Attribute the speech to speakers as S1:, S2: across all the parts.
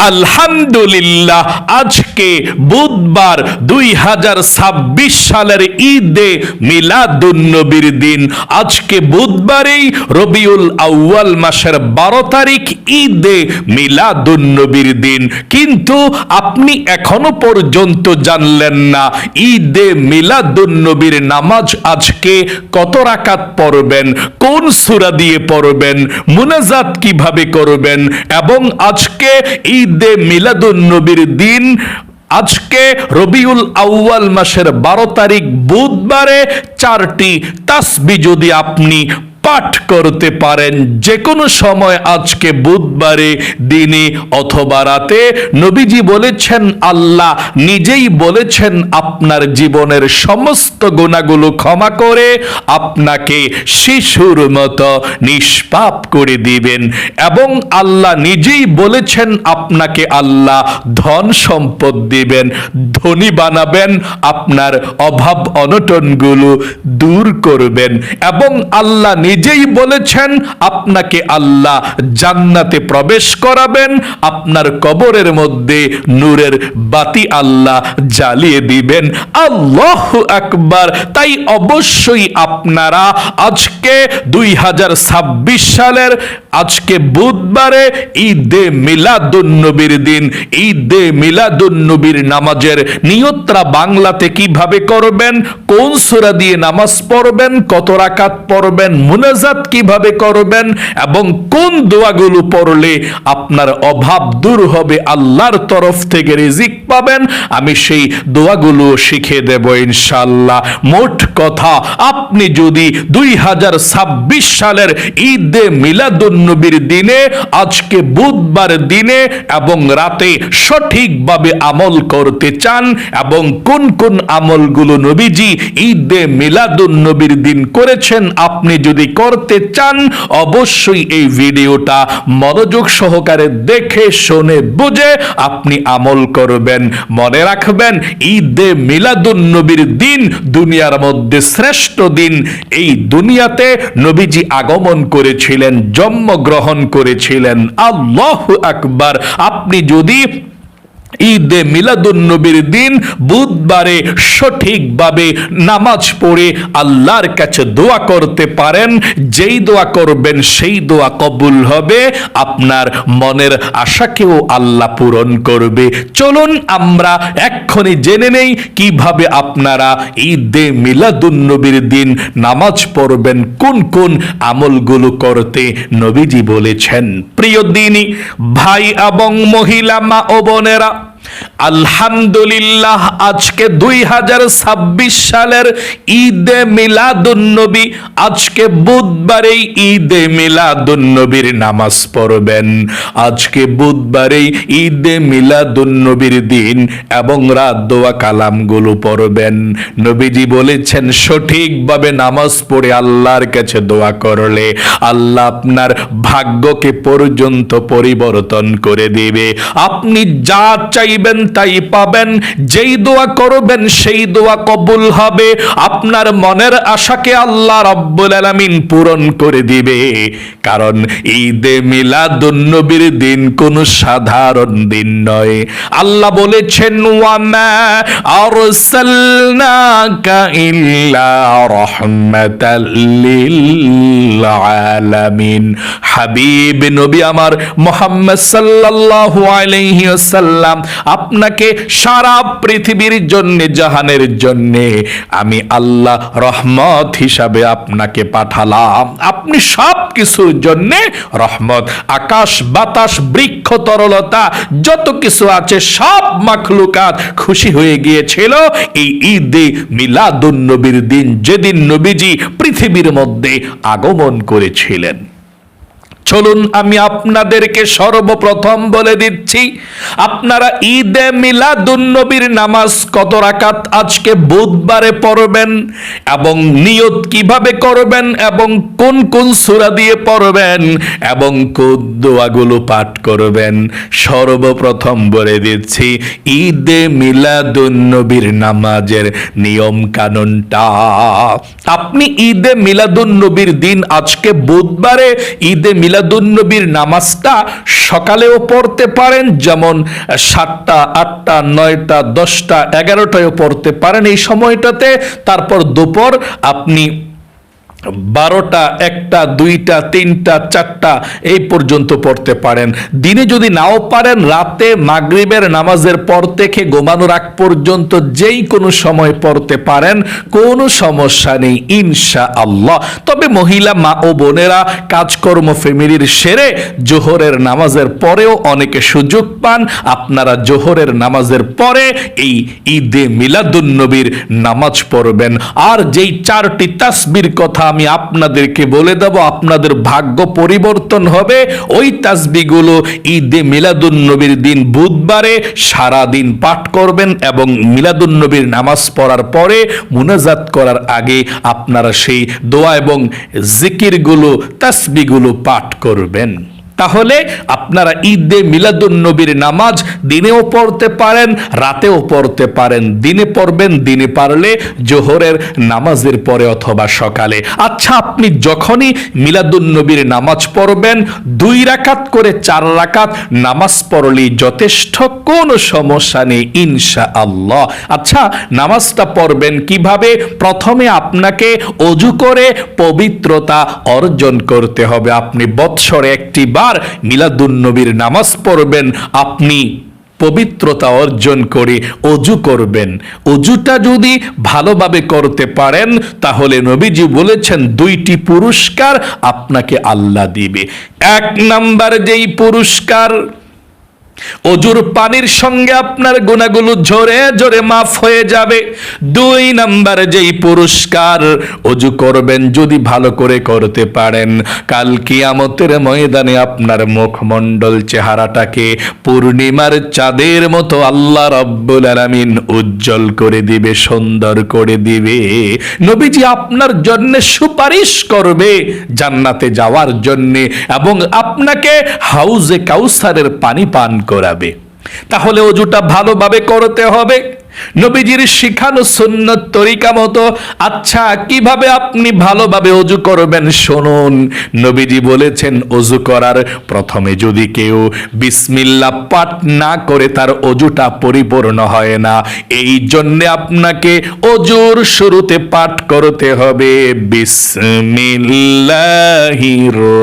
S1: আলহামদুলিল্লাহ, আজকে বুধবার 2026 সালের ঈদে মিলাদুন্নবীর দিন। আজকে বুধবারেই রবিউল আউয়াল মাসের 12 তারিখ ঈদে মিলাদুন্নবীর দিন। কিন্তু আপনি এখনো পর্যন্ত জানলেন না ঈদে মিলাদুন্নবীর নামাজ আজকে কত রাকাত পড়বেন, কোন সূরা দিয়ে পড়বেন, মুনাজাত কিভাবে করবেন, এবং আজকে ঈদে মিলাদুন্নবীর দিন আজকে রবিউল আউয়াল মাসের 12 তারিখ বুধবারে 4টি তাসবিহ যদি আপনি পাঠ করতে পারেন যে কোনো সময় আজকে বুধবারে দিনে অথবা রাতে, নবীজি বলেছেন, আল্লাহ নিজেই বলেছেন আপনার জীবনের সমস্ত গুনাহগুলো ক্ষমা করে আপনাকে শিশুর মতো নিষ্পাপ করে দিবেন। এবং আল্লাহ নিজেই বলেছেন আপনাকে আল্লাহ ধন সম্পদ দিবেন, ধনী বানাবেন, আপনার অভাব অনটনগুলো দূর করবেন। এবং আল্লাহ নিজেই বলেছেন আপনাকে আল্লাহ জান্নাতে প্রবেশ করাবেন, আপনার কবরের মধ্যে নূরের বাতি আল্লাহ জ্বালিয়ে দিবেন। আল্লাহু আকবার। তাই অবশ্যই আপনারা আজকে 2026 সালের আজকে বুধবারে ঈদে মিলাদুন্নবীর দিন, ঈদে মিলাদুন্নবীর নামাজের নিয়তরা বাংলাতে কিভাবে করবেন, কোন সূরা দিয়ে নামাজ পড়বেন, কত রাকাত পড়বেন, মুনাজাত কিভাবে করবেন, এবং কোন দোয়াগুলো পড়লে আপনার অভাব দূর হবে, আল্লাহর তরফ থেকে রিজিক পাবেন, আমি সেই দোয়াগুলো শিখিয়ে দেব ইনশাআল্লাহ। মোট কথা, আপনি যদি 2026 সালের ঈদে মিলাদুন্নবীর দিনে আজকে বুধবার দিনে এবং রাতে সঠিকভাবে আমল করতে চান, এবং কোন কোন আমলগুলো নবীজি ঈদে মিলাদুন্নবীর দিন করেছেন আপনি যদি করতে চান, অবশ্যই এই ভিডিওটা মনোযোগ সহকারে দেখে শুনে বুঝে আপনি আমল করবেন। মনে রাখবেন, ঈদে মিলাদুন্নবীর দিন দুনিয়ার মধ্যে শ্রেষ্ঠ দিন। এই দুনিয়াতে নবীজি আগমন করেছিলেন, জন্মগ্রহণ করেছিলেন। আল্লাহু আকবার। আপনি যদি ঈদে মিলাদুন্নবীর দিন বুধবারে সঠিকভাবে নামাজ পড়ে আল্লাহর কাছে দোয়া করতে পারেন, যেই দোয়া করবেন সেই দোয়া কবুল হবে, আপনার মনের আশাকেও আল্লাহ পূরণ করবে। চলুন আমরা এক্ষুনি জেনে নেই কিভাবে আপনারা ঈদে মিলাদুন্নবীর দিন নামাজ পড়বেন, কোন কোন আমলগুলো করতে নবীজি বলেছেন। প্রিয় দিনী ভাই এবং মহিলা মা ও বোনেরা, আলহামদুলিল্লাহ, আজকে 2026 সালের ঈদে মিলাদুন্নবী, আজকে বুধবারেই ঈদে মিলাদুন্নবীর নামাজ পড়বেন। আজকে বুধবারেই ঈদে মিলাদুন্নবীর দিন এবং রাত দোয়া কালামগুলো পড়বেন। নবীজি বলেছেন সঠিকভাবে নামাজ পড়ে আল্লাহর কাছে দোয়া করলে আল্লাহ আপনার ভাগ্যকে পর্যন্ত পরিবর্তন করে দিবে। আপনি যা চাইবেন তাই পাবেন, যেই দোয়া করবেন সেই দোয়া কবুল হবে, আপনার মনের আশাকে আল্লাহ রাব্বুল আলামিন পূরণ করে দিবে। কারণ ঈদে মিলাদুন্নবীর দিন কোনো সাধারণ দিন নয়। আল্লাহ বলেছেন, ওয়ামা আরসালনাকা ইল্লা রাহমাতাল লিল আলামিন। হাবিব নবী আমার মুহাম্মদ সাল্লাল্লাহু আলাইহি ওয়াসাল্লাম, আপনাকে সারা পৃথিবীর জন্য, জাহানের জন্য আমি আল্লাহ রহমত হিসাবে আপনাকে পাঠালাম। আপনি সব কিছুর জন্য রহমত। আকাশ বাতাস বৃক্ষ তরলতা যত কিছু আছে সব মাখলুকাত খুশি হয়ে গিয়েছিল এই ঈদে মিলাদুন্নবীর দিন, যেদিন নবীজি পৃথিবীর মধ্যে আগমন করেছিলেন। চলুন আমি আপনাদেরকে সর্বপ্রথম বলে দিচ্ছি, আপনারা ঈদে মিলাদুন্নবীর নামাজ কত রাকাত আজকে বুধবারে পড়বেন, এবং নিয়ত কিভাবে করবেন, এবং কোন কোন সূরা দিয়ে পড়বেন, এবং কোন দোয়াগুলো পাঠ করবেন। সর্বপ্রথম বলে দিচ্ছি ঈদে মিলাদুন্নবীর নামাজের নিয়ম কানুনটা। আপনি ঈদে মিলাদুন্নবীর দিন আজকে বুধবারে ঈদে মিলাদুন্নবীর নামাজটা সকালেও পড়তে পারেন, যেমন 7টা, 8টা, 9টা, 10টা, 11টায়ও পড়তে পারেন এই সময়টাতে। তারপর দুপুর আপনি 12টা, 1টা, 2টা, 3টা, 4টা এই পর্যন্ত পড়তে পারেন। দিনে যদি নাও পারেন, রাতে মাগরিবের নামাজের পর থেকে ঘুমানোর আগ পর্যন্ত যেই কোনো সময় পড়তে পারেন, কোনো সমস্যা নেই ইনশাআল্লাহ। তবে মহিলা মা ও বোনেরা কাজকর্ম ফ্যামিলির সেরে জোহরের নামাজের পরেও অনেকে সুযোগ পান, আপনারা জোহরের নামাজের পরে এই ঈদে মিলাদুন্নবীর নামাজ পড়বেন। আর যেই 4টি তাসবির কথা আমি আপনাদেরকে বলে দেব, আপনাদের ভাগ্য পরিবর্তন হবে। ওই তাসবিহগুলো ঈদে মিলাদুন্নবীর দিন বুধবারে সারা দিন পাঠ করবেন এবং মিলাদুন্নবীর নামাজ পড়ার পরে মুনাজাত করার আগে আপনারা সেই দোয়া এবং জিকিরগুলো, তাসবিহগুলো পাঠ করবেন। তাহলে আপনারা ঈদে মিলাদুন্নবীর নামাজ দিনেও পড়তে পারেন, রাতেও পড়তে পারেন। দিনে পড়বেন, দিনে পারলে জোহরের নামাজের পরে অথবা সকালে। আচ্ছা, আপনি যখনই মিলাদুন্নবীর নামাজ পড়বেন 2 রাকাত করে 4 রাকাত নামাজ পড়লেই যথেষ্ট, কোনো সমস্যা নেই ইনশাআল্লাহ। আচ্ছা, নামাজটা পড়বেন কিভাবে? প্রথমে আপনাকে ওযু করে পবিত্রতা অর্জন করতে হবে। আপনি বৎসরে একটি মিলাদুন্নবীর নামাজ পড়বেন, আপনি পবিত্রতা অর্জন করে ওযু করবেন। ওযুটা যদি ভালোভাবে করতে পারেন তাহলে নবীজি বলেছেন 2টি পুরস্কার আপনাকে আল্লাহ দিবে। 1 নাম্বার যেই পুরস্কার, ওযুর পানির সঙ্গে আপনার গুনাহগুলো ঝরে ঝরে মাফ হয়ে যাবে। 2 নাম্বার যেই পুরস্কার, ওযু করবেন যদি ভালো করে করতে পারেন, কাল কিয়ামতের ময়দানে আপনার মুখমণ্ডল চেহারাটাকে পূর্ণিমার চাঁদের মতো আল্লাহ রাব্বুল আলামিন উজ্জ্বল করে দিবে, সুন্দর করে দিবে। নবীজি আপনার জন্য সুপারিশ করবে জান্নাতে যাওয়ার জন্য এবং আপনাকে হাউজে কাউসারের পানি পান করাবে। তাহলে ওযুটা ভালোভাবে করতে হবে নবীজির শিখানো সুন্নত তরিকা মতো। আচ্ছা, কিভাবে আপনি ভালোভাবে ওযু করবেন শুনুন। নবীজি বলেছেন ওযু করার প্রথমে যদি কেউ বিসমিল্লাহ পাঠ না করে তার ওযুটা পরিপূর্ণ হয় না। এই জন্য আপনাকে ওযুর শুরুতে পাঠ করতে হবে বিসমিল্লাহির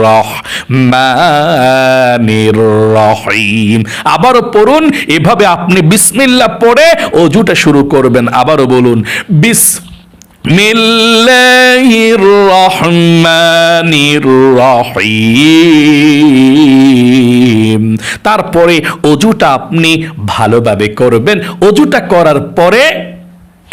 S1: রহমানির রহিম। আবারও পড়ুন, এভাবে আপনি বিসমিল্লাহ পড়ে ওযুটা শুরু করবেন। আবারও বলুন বিসমিল্লাহির রহমানির রহিম। তারপরে ওযুটা আপনি ভালোভাবে করবেন। ওযুটা করার পরে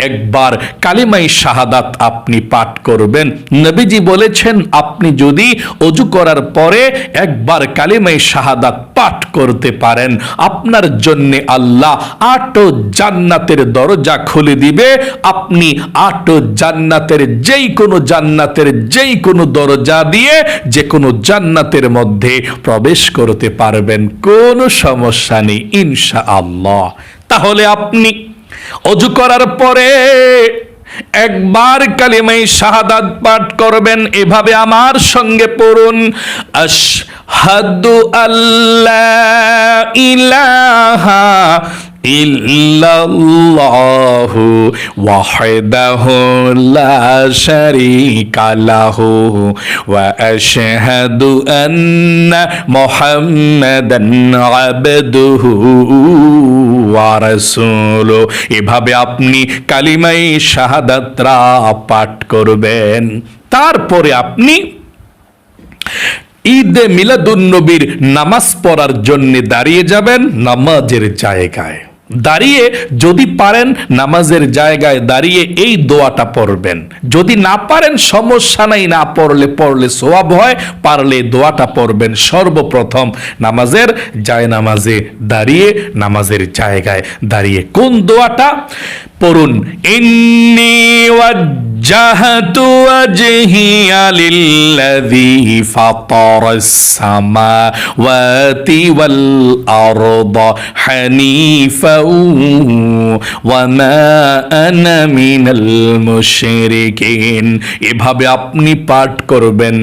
S1: একবার কালিমায়ে শাহাদাত আপনি পাঠ করবেন। নবীজি বলেছেন আপনি যদি ওযু করার পরে একবার কালিমায়ে শাহাদাত পাঠ করতে পারেন, আপনার জন্য আল্লাহ 8 জান্নাতের দরজা খুলে দিবে। আপনি 8 জান্নাতের যেই কোনো দরজা দিয়ে যে কোনো জান্নাতের মধ্যে প্রবেশ করতে পারবেন, কোনো সমস্যা নেই ইনশাআল্লাহ। তাহলে আপনি ওযু করার পরে একবার কালিমায়ে শাহাদাত পাঠ করবেন। এভাবে আমার সঙ্গে পড়ুন আশহাদু আল্লা ইলাহা ইল্লাল্লাহু ওয়াহদাহু লা শারীকা লাহু ওয়া আশহাদু আন্না মুহাম্মাদান আবদুহু ওয়া রাসূলুহু। এভাবে আপনি কালিমায়ে শাহাদাতরা পাঠ করবেন। তারপরে আপনি ঈদে মিলাদুন্নবীর নামাজ পড়ার জন্য দাঁড়িয়ে যাবেন নামাজের জায়গায়। দাঁড়িয়ে যদি পারেন নামাজের জায়গায় দাঁড়িয়ে এই দোয়াটা পড়বেন। যদি না পারেন সমস্যা নাই, না পড়লে সওয়াব হয়, পারলে দোয়াটা পড়বেন। সর্বপ্রথম নামাজের জায়নামাজে দাঁড়িয়ে, নামাজের জায়গায় দাঁড়িয়ে কোন দোয়াটা পড়ুন? ইন্নী জাহাতু ওয়াজহিয়া লিল্লাযী ফাতারাস সামাওয়াতি ওয়াল আরদা হানিফাও ওয়া মা আনা মিনাল মুশরিকিন। এভাবে আপনি পাঠ করবেন।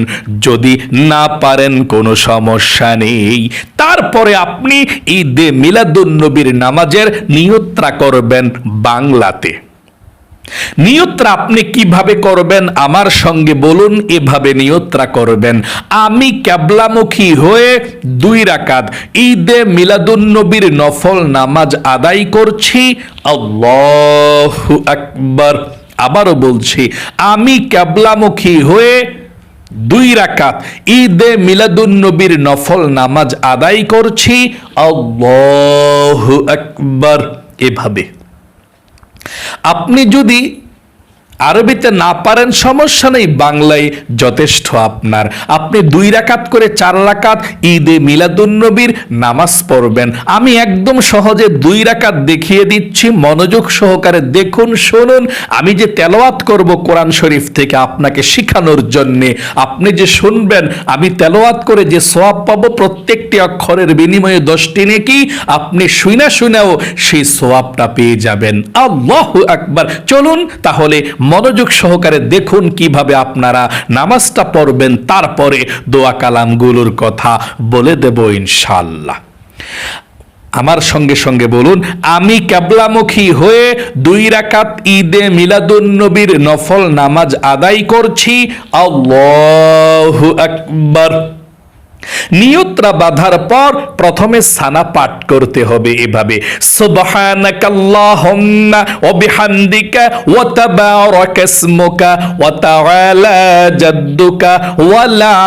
S1: যদি না পারেন কোনো সমস্যা নেই। তারপরে আপনি ঈদে মিলাদুন্নবীর নামাজের নিয়তটা করবেন বাংলাতে। নিয়তটা আপনি কিভাবে করবেন আমার সঙ্গে বলুন। এভাবে নিয়তটা করবেন, আমি কিবলামুখী হয়ে 2 রাকাত ঈদে মিলাদুন্নবীর নফল নামাজ আদায় করছি। আল্লাহু আকবার। আবারও বলছি, আমি কিবলামুখী হয়ে 2 রাকাত ঈদে মিলাদুন্নবীর নফল নামাজ আদায় করছি। আল্লাহু আকবার। এভাবে আপনি যদি আরবিতে না পারেন সমস্যা নেই, বাংলায় যথেষ্ট আপনার। আপনি 2 রাকাত করে 4 রাকাত ঈদে মিলাদুন্নবীর নামাজ পড়বেন। আমি একদম সহজে 2 রাকাত দেখিয়ে দিচ্ছি, মনোযোগ সহকারে দেখুন, শুনুন। আমি যে তেলাওয়াত করব কোরআন শরীফ থেকে আপনাকে শেখানোর জন্যে, আপনি যে শুনবেন, আমি তেলাওয়াত করে যে সওয়াব পাবো প্রত্যেকটি অক্ষরের বিনিময়ে 10টি নেকি, আপনি শুনেও সেই সওয়াবটা পেয়ে যাবেন। আল্লাহু আকবার। চলুন তাহলে মনোযোগ সহকারে দেখুন কিভাবে আপনারা নামাজটা পড়বেন। তারপরে দোয়া কালামগুলোর কথা বলে দেব ইনশাআল্লাহ। আমার সঙ্গে সঙ্গে বলুন, আমি কিবলামুখী হয়ে 2 রাকাত ঈদে মিলাদুন্নবীর নফল নামাজ আদায় করছি। আল্লাহু আকবার। নিয়তটা বাঁধার পর প্রথমে সানা পাঠ করতে হবে এভাবে, সুবহানাকাল্লাহুম্মা ওয়া বিহামদিকা ওয়া তাবারাকা ইসমুকা ওয়া তাআলা জাদ্দুকা ওয়া লা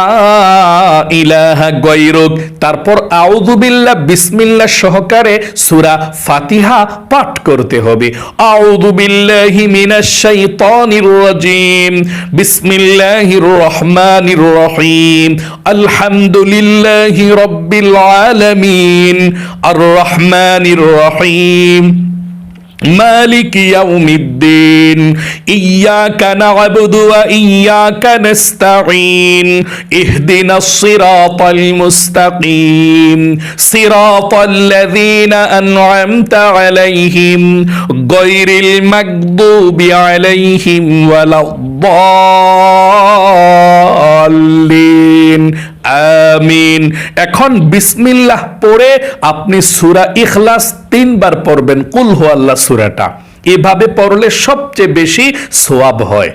S1: ইলাহা গায়রুক। তারপর আউযু বিল্লাহ বিসমিল্লাহ সহকারে সূরা ফাতিহা পাঠ করতে হবে। আউযু বিল্লাহি মিনাশ শাইতানির রাজিম, বিসমিল্লাহির রহমানির রহিম, আলহামদুলিল্লাহি রাব্বিল আলামিন, আর রহমানির রহিম, মালিক ইয়াউমিদ্দিন, ইয়্যাকা না'বুদু ওয়া ইয়্যাকা নাস্তাঈন, ইহদিনাস সিরাতাল মুস্তাকিম, সিরাতাল্লাযীনা আন'আমতা আলাইহিম গায়রিল মাগদুবি আলাইহিম ওয়ালাদ-দাল্লিন। আমিন। এখন বিসমিল্লাহ পড়ে আপনি সূরা ইখলাস 3 বার পড়বেন, কুল হুয়াল্লাহ সূরাটা। এভাবে পড়লে সবচেয়ে বেশি সওয়াব হয়।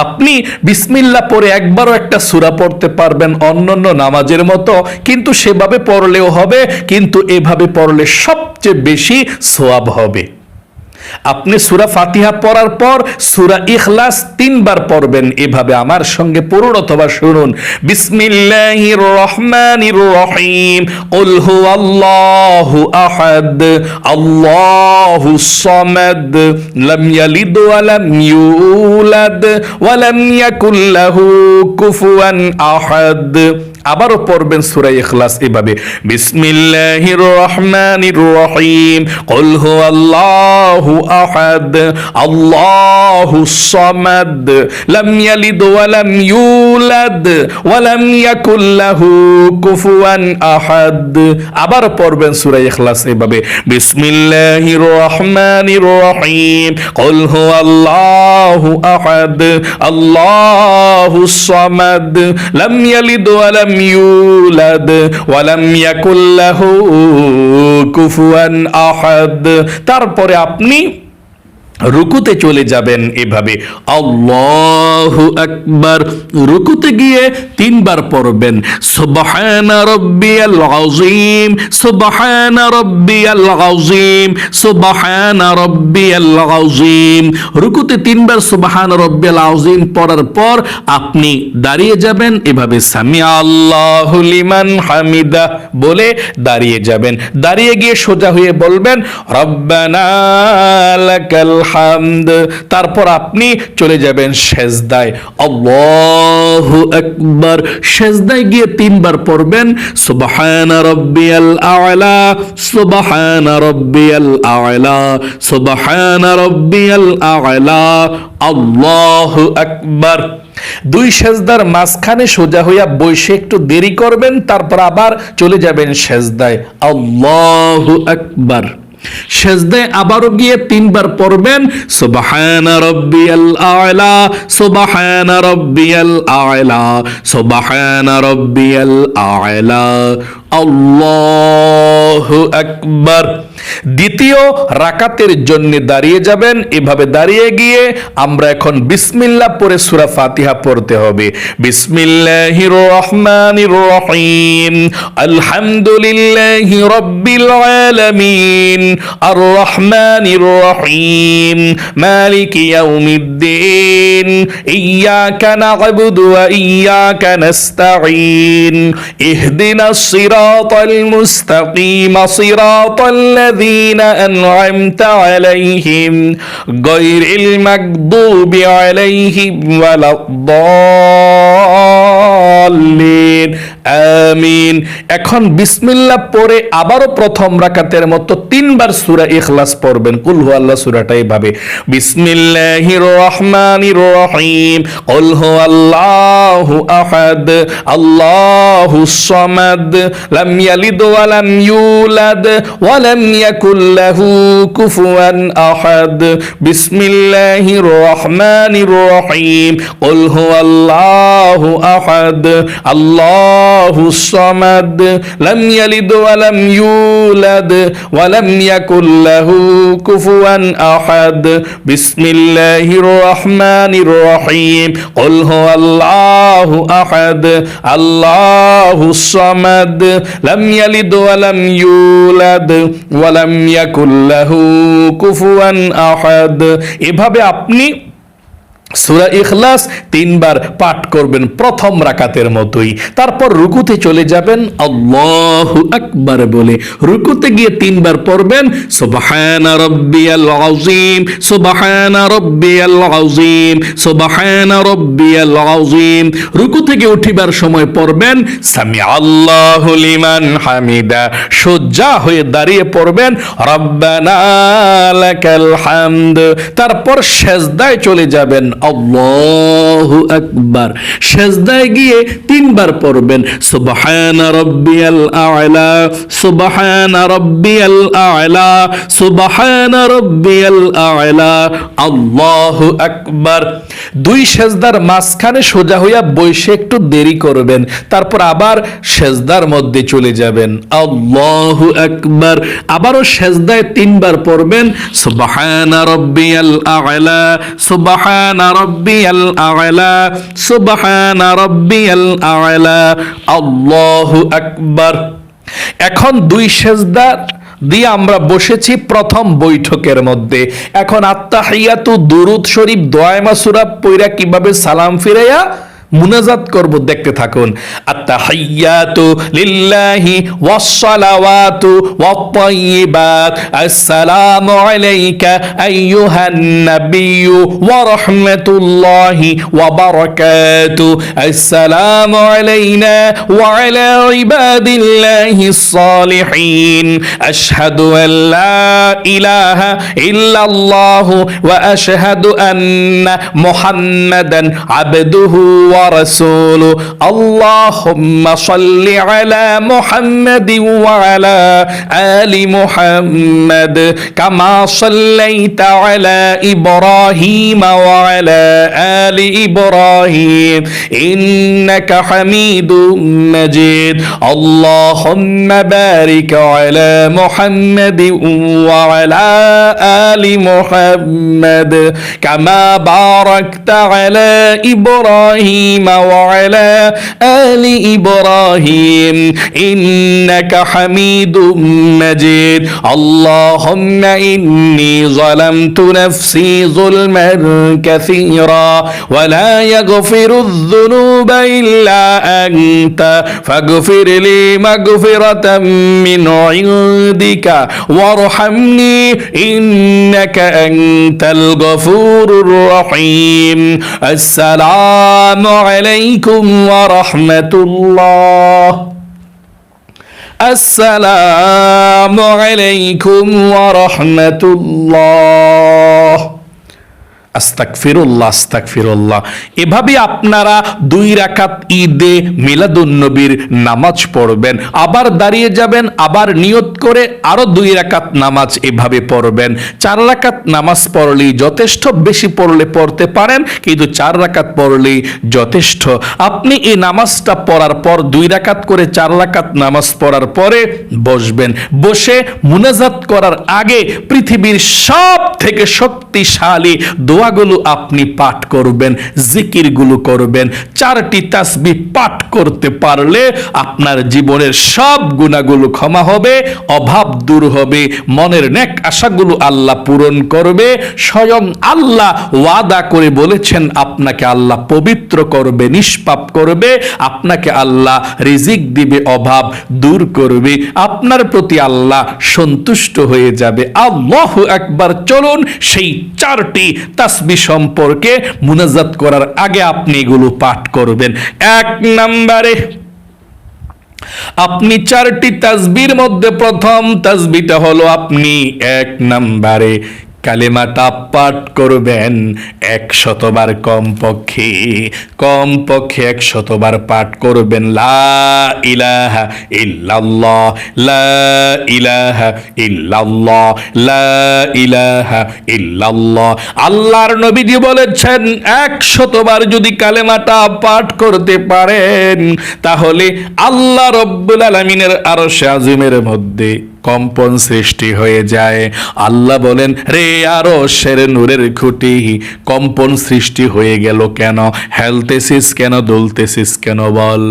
S1: আপনি বিসমিল্লাহ পড়ে একবারও একটা সূরা পড়তে পারবেন অন্যান্য নামাজের মতো, কিন্তু সেভাবে পড়লেও হবে, কিন্তু এভাবে পড়লে সবচেয়ে বেশি সওয়াব হবে। আপনি সূরা ফাতিহা পড়ার পর সূরা ইখলাস 3 বার পড়বেন এভাবে। আমার সঙ্গে পড়ুন অথবা শুনুন। বিসমিল্লাহির রহমানির রহিম, কুল হুয়াল্লাহু আহাদ, আল্লাহুস সামাদ, লাম ইয়ালিদ ওয়া লাম ইউলাদ ওয়া লাম ইয়াকুল লাহু কুফুয়ান আহাদ। আবারও পড়বেন সূরা ইখলাস এভাবে, বিসমিল্লাহির রহমানির রহিম, কুল হুয়াল্লাহু আহাদ, আল্লাহুস সামাদ, লাম ইয়ালিদ ওয়া লাম ইউলাদ ওয়া লাম ইয়াকুল লাহু কুফুয়ান আহাদ। আবার পড়বেন সূরা ইখলাস এভাবে, বিসমিল্লাহির রহমানির রহিম, কুল হুয়াল্লাহু আহাদ, আল্লাহুস সামাদ, লাম ইয়ালিদ ওয়া লাম ইউলাদ ওয়া লাম ইয়াকুল লাহু কুফুয়ান আহাদ। তারপরে আপনি রুকুতে চলে যাবেন এভাবে, আল্লাহু আকবার। রুকুতে গিয়ে 3 বার পড়বেন, সুবহানা রাব্বিয়াল আযীম, সুবহানা রাব্বিয়াল আযীম, সুবহানা রাব্বিয়াল আযীম। রুকুতে 3 বার সুবহানা রাব্বিয়াল আযীম পড়ার পর আপনি দাঁড়িয়ে যাবেন এভাবে, সামিআ আল্লাহু লিমান হামিদা বলে দাঁড়িয়ে যাবেন। দাঁড়িয়ে গিয়ে সোজা হয়ে বলবেন, রব্বানা লাকাল হামদ। তারপর আপনি চলে যাবেন সেজদায়, আল্লাহু আকবার। সেজদায় গিয়ে 3 বার পড়বেন সুবহানা রাব্বিয়াল আ'লা, সুবহানা রাব্বিয়াল আ'লা, সুবহানা রাব্বিয়াল আ'লা, আল্লাহু আকবার। 2 সেজদার মাঝখানে সোজা হইয়া বসে একটু দেরি করবেন, তারপর আবার চলে যাবেন সেজদায়, আল্লাহু আকবার। সেজদায় আবারও গিয়ে 3 বার পড়বেন সুবহানা রাব্বিয়াল আ'লা, সুবহানা রাব্বিয়াল আ'লা, সুবহানা রাব্বিয়াল আ'লা, আল্লাহু আকবার। দ্বিতীয় রাকাতের জন্য দাঁড়িয়ে যাবেন। এভাবে দাঁড়িয়ে গিয়ে আমরা এখন বিসমিল্লাহ পড়ে সূরা ফাতিহা পড়তে হবে। বিসমিল্লাহির রহমানির রহিম, আলহামদুলিল্লাহি রাব্বিল আলামিন, আর রহমানির রহিম, মালিকি ইয়াউমিদ্দিন, ইয়াকা না'বুদু ওয়া ইয়াকা নাস্তাঈন, ইহদিনাস সিরাতাল মুস্তাকিম, সিরাতাল الذين أنعمت عليهم غير المغضوب عليهم ولا الضالين আমিন। এখন বিসমিল্লাহ পড়ে আবারও প্রথম রাকাতের মতো 3 বার সূরা ইখলাস পড়বেন, কুল হুয়াল্লাহ সূরাটা এইভাবে, বিসমিল্লাহির রহমানির রহিম, কুল হুয়াল্লাহু আহাদ, আল্লাহুস সামাদ, লাম ইয়ালিদ ওয়া লাম ইউলাদ ওয়া লাম ইয়াকুল লাহু কুফুয়ান আহাদ, বিসমিল্লাহির রহমানির রহিম, কুল হুয়াল্লাহু আহাদ, আল্লাহুস সামাদ, লাম ইয়ালিদ ওয়া লাম ইউলাদ ওয়া লাম ইয়াকুল লাহু কুফুয়ান আহাদ, বিসমিল্লাহির রহমানির রহিম, কুল হুয়াল্লাহু আহাদ, আল্লাহুস সামাদ, লাম ইয়ালিদ ওয়া লাম ইউলাদ ওয়া লাম ইয়াকুল লাহু কুফুয়ান আহাদ। এভাবে আপনি সূরা ইখলাস 3 বার পাঠ করবেন প্রথম রাকাতের মতোই। তারপর রুকুতে চলে যাবেন আল্লাহু আকবার বলে। রুকুতে গিয়ে 3 বার পড়বেন সুবহানা রাব্বিয়াল আযীম, সুবহানা রাব্বিয়াল আযীম, সুবহানা রাব্বিয়াল আযীম। রুকু থেকে উঠিবার সময় পড়বেন সামিআল্লাহু লিমান হামিদা। সোজা হয়ে দাঁড়িয়ে পড়বেন রব্বানা লাকাল হামদ। তারপর সেজদায় চলে যাবেন আল্লাহু আকবার। সেজদায় গিয়ে 3 বার পড়বেন সুবহানা রাব্বিয়াল আ'লা, সুবহানা রাব্বিয়াল আ'লা, সুবহানা রাব্বিয়াল আ'লা, আল্লাহু আকবার। 2 সেজদার মাঝখানে সোজা হইয়া বসে একটু দেরি করবেন, তারপর আবার সেজদার মধ্যে চলে যাবেন আল্লাহু আকবার। আবারও সেজদায় 3 বার পড়বেন সুবহানা রাব্বিয়াল আ'লা, সুবহানা রাব্বিয়াল আ'লা, সুবহানা রাব্বিয়াল আ'লা, আল্লাহু আকবার। এখন 2 সেজদা দিয়ে আমরা বসেছি প্রথম বৈঠকের মধ্যে। এখন আত্তাহিয়াতু, দুরুদ শরীফ, দোয়া মাসুরা পয়রা কিভাবে সালাম ফিরাইয়া মুনাজাত করব দেখতে থাকুন। আত্তাহিয়াতু লিল্লাহি ওয়াস সালাওয়াতু ওয়াত তাইয়্যিবাত, আসসালামু আলাইকা আইয়ুহান নাবিয়্যু ওয়া রাহমাতুল্লাহি ওয়া বারাকাতু, আসসালামু আলাইনা ওয়া আলা ইবাদিল্লাহিস সালিহিন, আশহাদু আল লা ইলাহা ইল্লাল্লাহু ওয়া আশহাদু আন্না মুহাম্মাদান আবদুহু ওয়া রাসূলুহু, আল্লাহুম্মা সাল্লি আলা মুহাম্মাদিন ওয়া আলা আলি মুহাম্মাদ কামা সাল্লাইতা আলা ইব্রাহিম ওয়া আলা আলি ইব্রাহিম ইন্নাকা হামিদুম মাজিদ, আল্লাহুম্মা বারিক আলা মুহাম্মাদিন ওয়া আলা আলি মুহাম্মাদ কামা বারাকতা আলা ইব্রাহিম إبراهيم وعلى آل إبراهيم إنك حميد مجيد اللهم إني ظلمت نفسي ظلما كثيرا ولا يغفر الذنوب إلا أنت فاغفر لي مغفرة من عندك وارحمني إنك أنت الغفور الرحيم السلام عليكم ورحمة الله السلام عليكم ورحمة الله আস্তাগফিরুল্লাহ আস্তাগফিরুল্লাহ। এভাবে আপনারা 2 রাকাত ঈদে মিলাদুন্নবীর নামাজ পড়বেন, আবার দাঁড়িয়ে যাবেন, আবার নিয়ত করে আরো 2 রাকাত নামাজ এভাবে পড়বেন। 4 রাকাত নামাজ পড়লেই যথেষ্ট, বেশি পড়লে পড়তে পারেন, কিন্তু 4 রাকাত পড়লেই যথেষ্ট। আপনি এই নামাজটা পড়ার পর 2 রাকাত করে 4 রাকাত নামাজ পড়ার পরে বসবেন। বসে মুনাজাত করার আগে পৃথিবীর সব থেকে শক্তিশালী দোয়াগুলো আপনি পাঠ করবেন, জিকিরগুলো করবেন। 4টি তাসবিহ পাঠ করতে পারলে আপনার জীবনের সব গুনাহগুলো ক্ষমা হবে, অভাব দূর হবে, মনের নেক আশাগুলো আল্লাহ পূরণ করবে। স্বয়ং আল্লাহ ওয়াদা করে বলেছেন আপনাকে আল্লাহ পবিত্র করবে, নিষ্পাপ করবে, আপনাকে আল্লাহ রিজিক দিবে, অভাব দূর করবে, আপনার প্রতি আল্লাহ সন্তুষ্ট হয়ে যাবে। আল্লাহু আকবার। চলুন সেই 4টি তাসবিহ সম্পর্কে মুনাজাত করার আগে আপনি এগুলো পাঠ করবেন। 1 নম্বরে আপনি 4টি তাসবিহর মধ্যে প্রথম তাসবিহটা হলো আপনি 1 নম্বরে কালেমাটা পাঠ করবেন 100 বার, কমপক্ষে 100 বার পাঠ করবেন। লা ইলাহা ইল্লাল্লাহ লা ইলাহা ইল্লাল্লাহ লা ইলাহা ইল্লাল্লাহ। আল্লাহর নবীজি বলেছেন 100 বার যদি কালেমাটা পাঠ করতে পারেন তাহলে আল্লাহ রব্বুল আলামিনের আরশে আজিমের মধ্যে কম্পন সৃষ্টি হয়ে যায়। আল্লাহ বলেন, রে আরশের নূরের খুঁটি, কম্পন সৃষ্টি হয়ে গেল কেন? হেলতেছিস কেন? দুলতেছিস কেন? বল।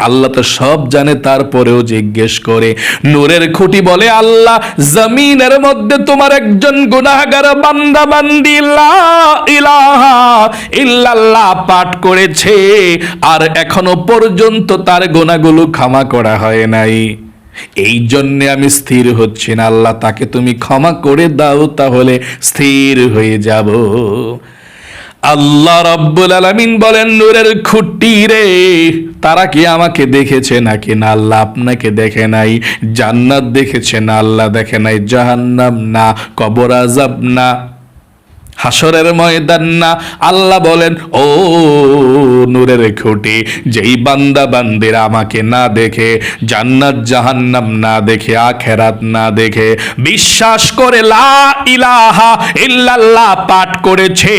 S1: আল্লাহ তো সব জানে, তারপরেও জিজ্ঞেস করে। নূরের খুঁটি বলে, আল্লাহ জমিনের মধ্যে তোমার একজন গুনাহগার বান্দা বান্দি লা ইলাহা ইল্লাল্লাহ পাঠ করেছে, আর এখনো পর্যন্ত তার গুনাহগুলো ক্ষমা করা হয় নাই। এই জন্যে আমি স্থির হচ্ছি না, আল্লাহ তাকে তুমি ক্ষমা করে দাও, তাহলে স্থির হয়ে যাব। আল্লাহ রাব্বুল আলামিন বলেন, নূরের খুঁটি রে, তারা কি আমাকে দেখেছে নাকি? না, আল্লাহ আপনাকে দেখে নাই। জান্নাত দেখেছে না, আল্লাহ দেখে নাই। জাহান্নাম না, কবর আযাব না, হাসরের ময়দান না। আল্লাহ বলেন, ও নূরের খুঁটি, যেই বান্দা বান্দিরা আমাকে না দেখে, জান্নাত জাহান্নাম না দেখে, আখিরাত না দেখে, বিশ্বাস করে লা ইলাহা ইল্লাল্লাহ পাঠ করেছে,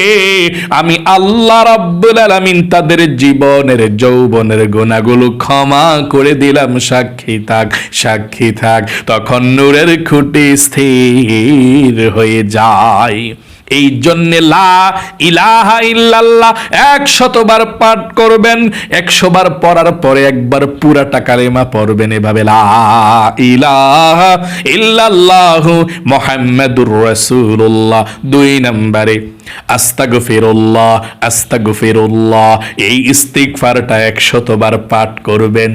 S1: আমি আল্লাহ রাব্বুল আলামিন তাদের জীবনের যৌবনের গুনাহগুলো ক্ষমা করে দিলাম। সাক্ষী থাক, সাক্ষী থাক। তখন নূরের খুঁটি স্থির হয়ে যায়। এই জন্যে লা ইলাহা ইল্লাল্লাহ 100 বার পাঠ করবেন। 100 বার পড়ার পরে একবার পুরাটা কালেমা পড়বেন এভাবে, লা ইলাহা ইল্লাল্লাহু মুহাম্মাদুর রাসূলুল্লাহ। 2 নম্বরে আস্তাগফিরুল্লাহ আস্তাগফিরুল্লাহ, এই ইস্তিগফারটা 100 বার পাঠ করবেন।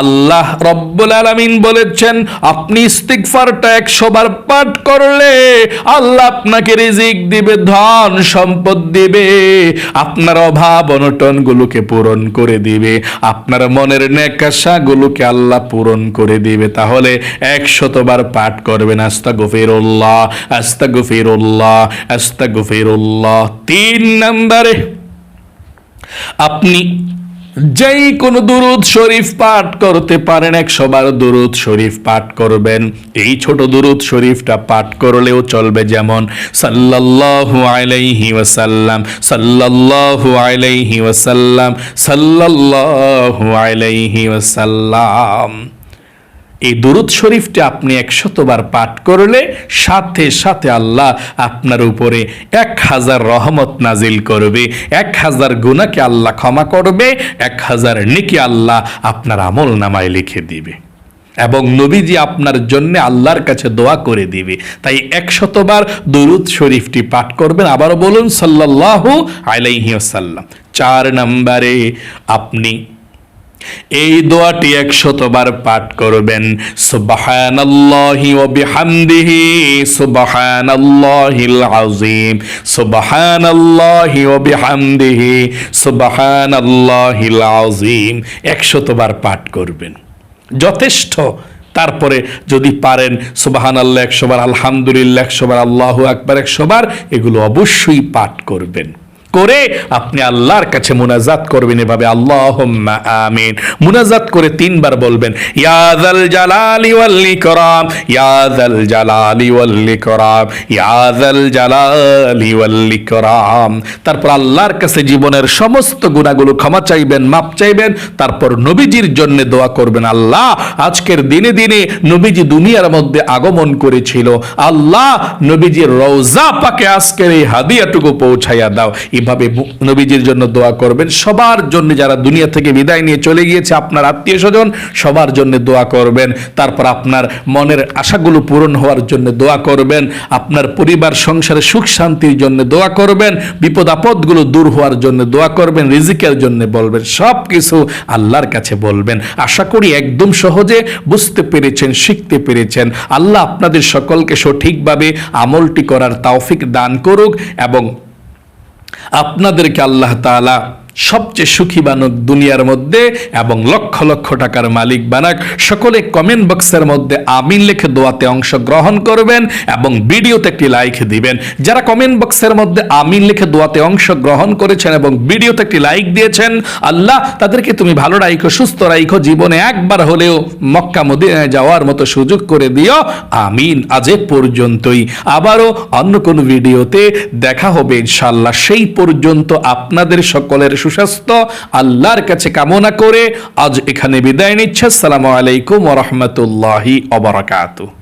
S1: আল্লাহ রব্বুল আলামিন বলেছেন, আপনি ইস্তিগফারটা 100 বার পাঠ করলে আল্লাহ আপনাকে রিজিক দিবে, ধন সম্পদ দিবে, আপনার অভাব অনটন গুলোকে পূরণ করে দিবে, আপনার মনের নেক আশাগুলোকে আল্লাহ পূরণ করে দিবে। তাহলে 100 বার পাঠ করবেন, আস্তাগফিরুল্লাহ আস্তাগফিরুল্লাহ আস্তাগফিরুল্লাহ। 3 নম্বরে আপনি যেই কোনো দুরূদ শরীফ পাঠ করতে পারেন, 100 বার দুরূদ শরীফ পাঠ করবেন। এই ছোট দুরূদ শরীফটা পাঠ করলেও চলবে, যেমন সাল্লাল্লাহু আলাইহি ওয়াসাল্লাম সাল্লাল্লাহু আলাইহি ওয়াসাল্লাম সাল্লাল্লাহু আলাইহি ওয়াসাল্লাম। এই দুরূদ শরীফটি আপনি 100 বার পাঠ করলে সাথে সাথে আল্লাহ আপনার উপরে 1000 রহমত নাজিল করবে, 1000 গুনাহকে আল্লাহ ক্ষমা করবে, 1000 নেকি আল্লাহ আপনার আমল নামায় লিখে দিবে এবং নবীজি আপনার জন্য আল্লাহর কাছে দোয়া করে দিবে। তাই 100 বার দুরূদ শরীফটি পাঠ করবেন। আবারও বলুন সাল্লাল্লাহু আলাইহি ওয়াসাল্লাম। 4 নম্বরে আপনি এই দোয়াটি 100 বার পাঠ করবেন। সুবহানাল্লাহি ওয়া বিহামদিহি সুবহানাল্লাহিল আযীম, সুবহানাল্লাহি ওয়া বিহামদিহি সুবহানাল্লাহিল আযীম। 100 বার পাঠ করবেন, যথেষ্ট। তারপরে যদি পারেন সুবহানাল্লাহ 100 বার, আলহামদুলিল্লাহ 100 বার, আল্লাহু আকবার 100 বার, এগুলো অবশ্যই পাঠ করবেন। করে আপনি আল্লাহর কাছে মুনাজাত করবেন এভাবে, আল্লাহুম্মা আমিন। মুনাজাত করে 3 বার বলবেন, ইয়া যাল জালালি ওয়াল ইকরাম, ইয়া যাল জালালি ওয়াল ইকরাম, ইয়া যাল জালালি ওয়াল ইকরাম। তারপর আল্লাহর কাছে জীবনের সমস্ত গুনাহগুলো ক্ষমা চাইবেন, মাপ চাইবেন। তারপর নবীজির জন্য দোয়া করবেন, আল্লাহ আজকের দিনে দিনে নবীজি দুনিয়ার মধ্যে আগমন করেছিল, আল্লাহ নবীজির রওজা পাকে আজকের এই হাদিয়াটুকু পৌঁছাইয়া দাও। এভাবে নবীজির জন্য দোয়া করবেন। সবার জন্য যারা দুনিয়া থেকে বিদায় নিয়ে চলে গিয়েছে, আপনার আত্মীয় স্বজন, সবার জন্য দোয়া করবেন। তারপর আপনার মনের আশাগুলো পূরণ হওয়ার জন্য দোয়া করবেন, আপনার পরিবার সংসারে সুখ শান্তির জন্য দোয়া করবেন, বিপদ আপদগুলো দূর হওয়ার জন্য দোয়া করবেন, রিজিকের জন্য বলবেন, সব কিছু আল্লাহর কাছে বলবেন। আশা করি একদম সহজে বুঝতে পেরেছেন, শিখতে পেরেছেন। আল্লাহ আপনাদের সকলকে সঠিকভাবে আমলটি করার তৌফিক দান করুক এবং আপনাদেরকে আল্লাহ তাআলা সবচেয়ে সুখী বানুক দুনিয়ার মধ্যে এবং লক্ষ লক্ষ টাকার মালিক বানাক। সকলে কমেন্ট বক্সের মধ্যে আমিন লিখে দোয়াতে অংশগ্রহণ করবেন এবং ভিডিওতে একটি লাইক দিবেন। যারা কমেন্ট বক্সের মধ্যে আমিন লিখে দোয়াতে অংশগ্রহণ করেছেন এবং ভিডিওতে একটি লাইক দিয়েছেন, আল্লাহ তাদেরকে তুমি ভালো রাখো, সুস্থ রাখো, জীবনে একবার হলেও মক্কা মদিনায় যাওয়ার মতো সুযোগ করে দিও, আমিন। আজ এ পর্যন্তই, আবারও অন্য কোনো ভিডিওতে দেখা হবে ইনশাআল্লাহ। সেই পর্যন্ত আপনাদের সকলের সুস্বাস্থ্য আল্লাহর কাছে কামনা করে আজ এখানে বিদায় নিচ্ছে। আসসালামু আলাইকুম ওয়া রাহমাতুল্লাহি ওয়া বারাকাতুহু।